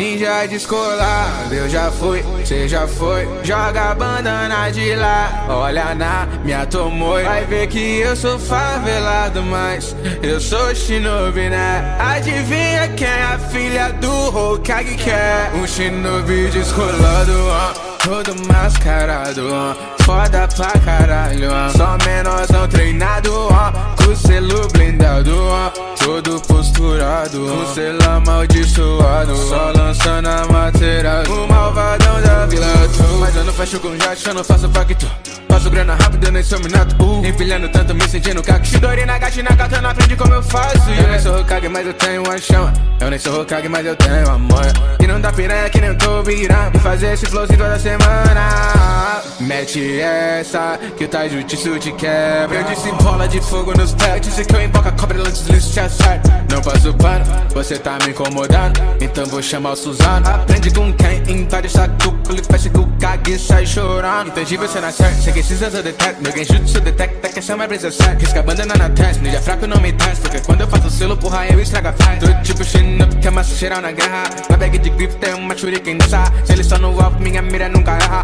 ninja descolado. Eu já fui, cê já foi, joga a bandana de lá. Olha na minha Tomoe, vai ver que eu sou favelado, mas eu sou shinobi, né? Adivinha quem é a filha do Hokage que é? Um shinobi descolado, todo mascarado, foda pra caralho, só menorzão treinado, com selo blindado, todo posturado, com selo amaldiçoado, só lançando a matéria, o malvadão da vila. Mas eu não fecho com jato, eu não faço pacto, faço grana rápido, eu nem sou minato, empilhando tanto, me sentindo caco. Shidori na gata, na katana, aprende como eu faço. Eu nem sou Hokage, mas eu tenho uma chama. Eu nem sou Hokage, mas eu tenho amor. E não dá piranha que nem eu tô virando, e fazer esse flowzinho toda semana. Mete essa, que o taijutsu te quebra. Eu disse bola de fogo nos pés, disse que eu emboco a cobra antes disso te acerto. Não passo pano, você tá me incomodando, então vou chamar o Suzano. Aprende com quem invade essa cúpula e fecha que o Kage sai chorando. Entendi, você não certo, sei que esses eu detecto. Meu genjutsu detecta que essa é uma brisa certa. Risca a bandana na testa, ninja fraco não me testa, porque quando eu faço selo, porra, eu estrago a festa. Tô tipo shinobi que é massa geral na guerra. Na bag de grifo tem uma shuriken nessa. Se ele só no alvo, minha mira nunca erra.